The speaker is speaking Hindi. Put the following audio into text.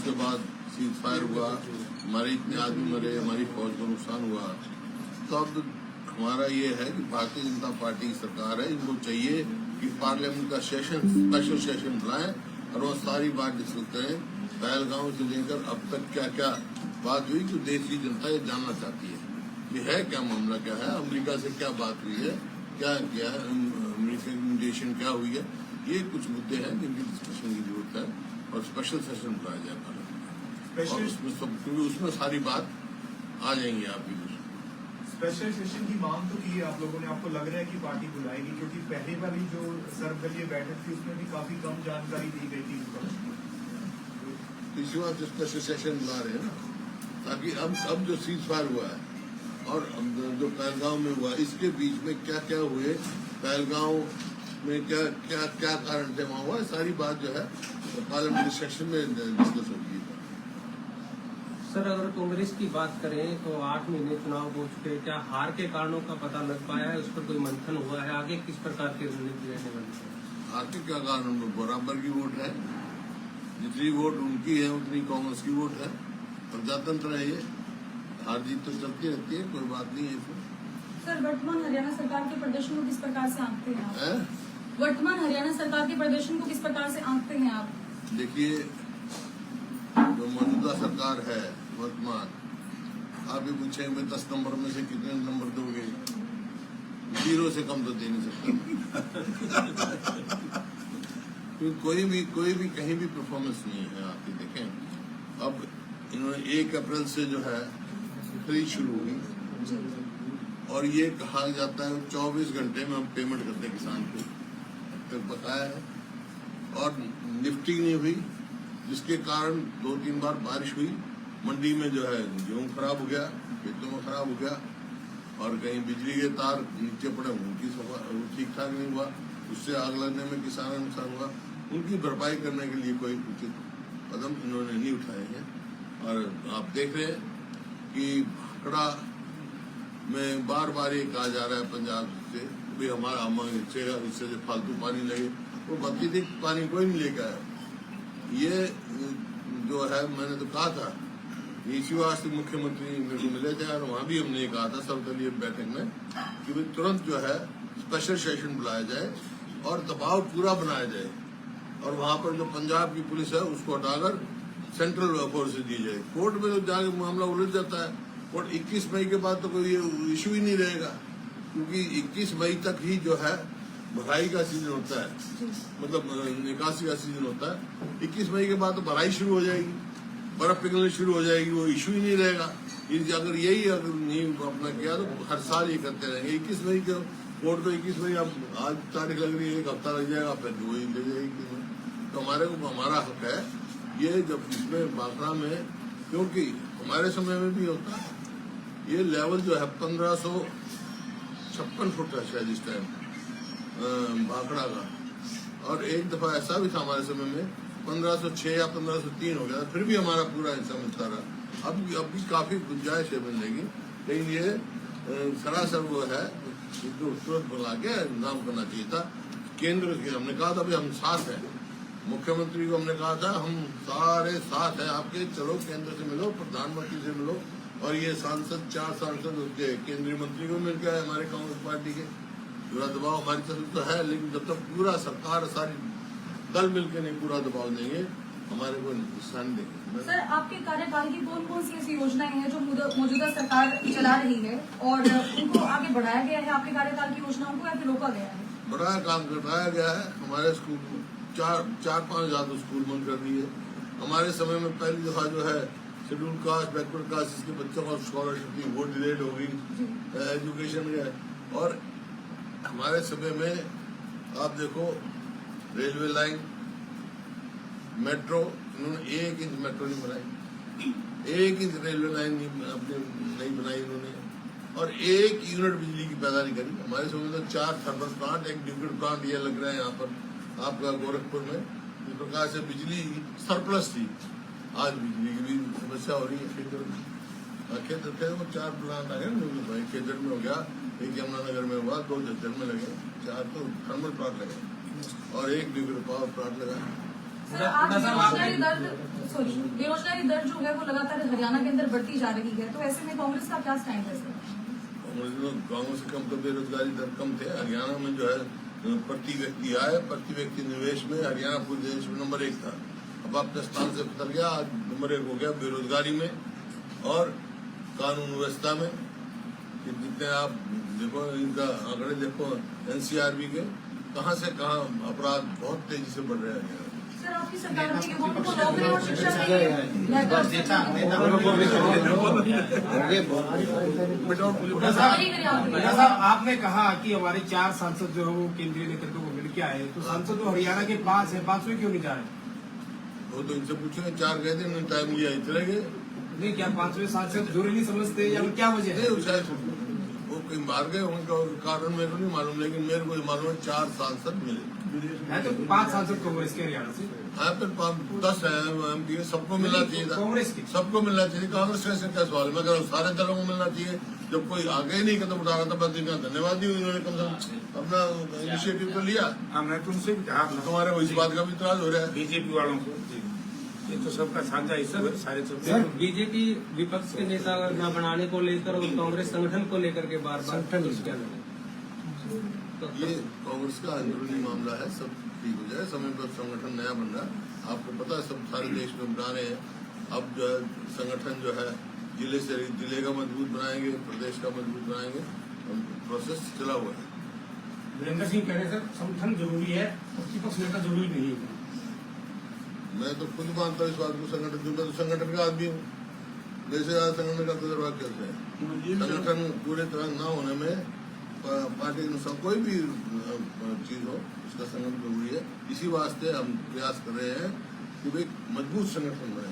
उसके बाद सीज फायर हुआ, हमारे इतने आदमी मरे, हमारी फौज को नुकसान हुआ। तो अब हमारा ये है कि भारतीय जनता पार्टी की सरकार है, इनको चाहिए कि पार्लियामेंट का सेशन, स्पेशल सेशन बुलाएं और वो सारी बात डिस्कस करें। पहलगांव से लेकर अब तक क्या क्या बात हुई, जो देश की जनता ये जानना चाहती है कि है क्या मामला, क्या है, अमेरिका से क्या बात हुई है, क्या क्या अमेरिकन इन्वेजन क्या हुई है। ये कुछ मुद्दे हैं जिनकी डिस्कशन की जरूरत है और स्पेशल सेशन बुलाया जाए पार्लियामेंट, और उसमें सब, क्योंकि उसमें सारी बात आ जाएंगी आपकी। स्पेशल सेशन की मांग तो की है आप लोगों ने, आपको लग रहा है कि पार्टी बुलाएगी? क्योंकि पहली वाली जो सर्वदलीय बैठक थी उसमें भी काफी कम जानकारी दी गई थी। इसी बात स्पेशल सेशन बुला रहे हैं ना, ताकि अब जो सीज फायर हुआ है और जो पहलगांव में हुआ, इसके बीच में क्या क्या हुए, पहलगांव में क्या क्या क्या कारण थे वहाँ हुआ, सारी बात जो है पार्लियामेंट्री सेशन में डिस्कस होगी। सर, अगर कांग्रेस की बात करें तो 8 महीने चुनाव हो चुके, क्या हार के कारणों का पता लग पाया है? उस पर कोई मंथन हुआ है? आगे किस प्रकार की रणनीति रहने वाली है? हार के क्या कारण? बराबर की वोट है, जितनी वोट उनकी है उतनी कांग्रेस की वोट है। प्रजातंत्र है ये, हार जीत तो चलती रहती है, कोई बात नहीं है इसमें। सर, वर्तमान हरियाणा सरकार के प्रदर्शन को किस प्रकार से आंकते हैं आप? वर्तमान हरियाणा सरकार के प्रदर्शन को किस प्रकार से आंकते हैं आप? देखिए, जो मौजूदा सरकार है वर्तमान, आप ये पूछे मैं 10 नंबर में से कितने नंबर दोगे? 0 से कम तो दे नहीं सकता। क्योंकि कोई भी कहीं भी परफॉर्मेंस नहीं है। आप ये देखें, अब इन्होंने 1 अप्रैल से जो है खरीद शुरू हुई और ये कहा जाता है 24 घंटे में हम पेमेंट करते हैं किसान को, तो बकाया है। और लिफ्टिंग नहीं हुई, जिसके कारण 2-3 बार बारिश हुई, मंडी में जो है गेहूं खराब हो गया, खेतों में खराब हो गया, और कहीं बिजली के तार नीचे पड़े, उनकी ठीक ठाक नहीं हुआ, उससे आग लगने में किसानों को नुकसान हुआ। उनकी भरपाई करने के लिए कोई उचित कदम इन्होंने नहीं उठाए हैं। और आप देख रहे हैं कि भाखड़ा में बार बार ये कहा जा रहा है पंजाब से भी हमारा इससे जो फालतू पानी लगे, वो बाकी पानी कोई नहीं लेकर आया। ये जो है, मैंने तो कहा था, इसी वास्ते मुख्यमंत्री मेरे को मिले थे और वहाँ भी हमने ये कहा था सर्वदलीय बैठक में कि भाई तुरंत जो है स्पेशल सेशन बुलाया जाए और दबाव पूरा बनाया जाए, और वहाँ पर जो पंजाब की पुलिस है उसको हटाकर सेंट्रल फोर्स दी जाए। कोर्ट में तो जाके मामला उलझ जाता है, और 21 मई के बाद तो कोई इशू ही नहीं रहेगा, क्योंकि 21 मई तक ही जो है भराई का सीजन होता है, मतलब निकासी का सीजन होता है। 21 मई के बाद तो भराई शुरू हो जाएगी, बर्फ पिघलनी शुरू हो जाएगी, वो इशू ही नहीं रहेगा। अगर नहीं अपना किया तो हर साल ये करते रहेंगे। 21 मई के कोर्ट तो 21 मई, अब आज तारीख लग रही है, 1 हफ्ता लग जाएगा, फिर वही ले जाएगी। तो हमारा हक है ये, जब इसमें भाखड़ा में, क्योंकि हमारे समय में भी होता है ये लेवल जो है 1556 फुट है शायद इस टाइम भाखड़ा का, और एक दफा ऐसा भी था हमारे समय में 1506 या 1503 हो गया था, फिर भी हमारा पूरा हिस्सा मिलता रहा। अब भी काफी गुंजाइश है मिलने की, लेकिन ये सरासर वो है जो तुरंत बुला के इंतजाम करना चाहिए था। केंद्र के हमने कहा था भाई हम साथ हैं, मुख्यमंत्री को हमने कहा था हम सारे साथ हैं आपके, चलो केंद्र से मिलो, प्रधानमंत्री से मिलो, और ये सांसद 4 सांसद उसके केंद्रीय मंत्री को मिल गया हमारे कांग्रेस पार्टी के। पूरा दबाव हमारी तरफ तो है, लेकिन जब तक पूरा सरकार सारी दल मिलकर नहीं पूरा दबाव देंगे, हमारे को नुकसान देंगे। सर, आपके कार्यकाल की कौन कौन सी ऐसी योजनाएं हैं जो मौजूदा सरकार चला रही है और उनको आगे बढ़ाया गया है आपके कार्यकाल की योजनाओं को, या फिर रोका गया है? बड़ा काम कराया गया है। हमारे स्कूल 4-5 ज्यादा स्कूल बंद कर दिए। हमारे समय में पहली दफा जो है शेड्यूल कास्ट, बैकवर्ड कास्ट के बच्चों को स्कॉलरशिप की, वो डिलेड हो गई एजुकेशन में। और हमारे समय में आप देखो रेलवे लाइन, मेट्रो, इन्होंने 1 इंच मेट्रो नहीं बनाई, 1 इंच रेलवे लाइन नहीं बनाई इन्होंने, और 1 यूनिट बिजली की पैदा नहीं करी। हमारे समय में तो 4 थर्मल प्लांट, 1 न्यूक्लियर प्लांट ये लग रहा है यहाँ पर आपका गोरखपुर में। इस प्रकार से बिजली सरप्लस थी। आज बिजली की भी समस्या हो रही है। खेतर में 4 प्लांट आ गए, खेतर में हो गया, 1 यमुनानगर में हुआ, 2 झज्जर में लगे, 4 तो थर्मल प्लांट लगे और 1 न्यूक्लियर पावर प्लांट लगा। सर आज बेरोजगारी दर जो है वो लगातार हरियाणा के अंदर बढ़ती जा रही है, तो ऐसे में कांग्रेस का क्या स्टैंड है सर? गाँव से कम तो बेरोजगारी दर कम थे। हरियाणा में जो है प्रति व्यक्ति आय, प्रति व्यक्ति निवेश में हरियाणा पूरे देश में नंबर 1 था। अब अपने स्थान से उतर गया, आज नंबर 1 हो गया बेरोजगारी में और कानून व्यवस्था में। जितने आप देखो इनका आंकड़े देखो एनसीआरबी के, कहां से कहां अपराध बहुत तेजी से बढ़ रहे हैं। सर आपकी सरकार ने युवाओं को नौकरी और शिक्षा के लिए साहब, आपने कहा कि हमारे 4 सांसद जो है वो केंद्रीय नेतृत्व को मिल के आए, तो सांसद तो हरियाणा के 5 है, 5 में क्यों नहीं जा रहे? वो तो इनसे पूछेंगे, 4 गए थे, उन्होंने टाइम लिया, चले गए। नहीं, क्या 5वें सांसद जरूरी नहीं समझते या क्या वजह है? वो कहीं मार गए, उनका कारण मेरे को नहीं मालूम, लेकिन मेरे को मालूम है 4 सांसद मिले है। तो 5 सांसद कांग्रेस के हरियाणा से, हाँ, फिर 10 है MP, सबको मिलना चाहिए था, कांग्रेस की सबको मिलना चाहिए। कांग्रेस का ऐसा क्या सवाल है? मैं कह रहा हूँ सारे दलों को मिलना चाहिए। जब कोई आगे ही नहीं कदम उठा रहा था, बस इनका धन्यवाद ही, उन्होंने कम से कम अपना इनिशिएटिव तो लिया। मैं तुमसे भी कहा तुम्हारे को इस बात का भी इतराज हो रहा है। बीजेपी वालों को, ये तो सबका साझा हिस्सा है, सारे सब। सर बीजेपी विपक्ष के नेता न बनाने को लेकर और कांग्रेस संगठन को लेकर के बार बार क्या लगे? ये कांग्रेस का अंदरूनी मामला है, सब ठीक हो जाए। समय पर संगठन नया बन रहा है, आपको पता है, सब सारे देश में बना रहे हैं। अब जो है संगठन जो है जिले का मजबूत बनाएंगे, प्रदेश का मजबूत बनाएंगे, प्रोसेस चला हुआ है। वीरेंद्र सिंह कह रहे सर संगठन जरूरी है, विपक्ष नेता जरूरी नहीं है। मैं तो खुद मानता हूँ इस बात को, संगठन मैं तो संगठन का आदमी हूँ। मेरे से ज्यादा संगठन का तजुर्बा कैसे है? संगठन पूरे तरह न होने में पार्टी के अनुसार कोई भी चीज हो, उसका संगठन जरूरी है। इसी वास्ते हम प्रयास कर रहे हैं कि भाई मजबूत संगठन बने।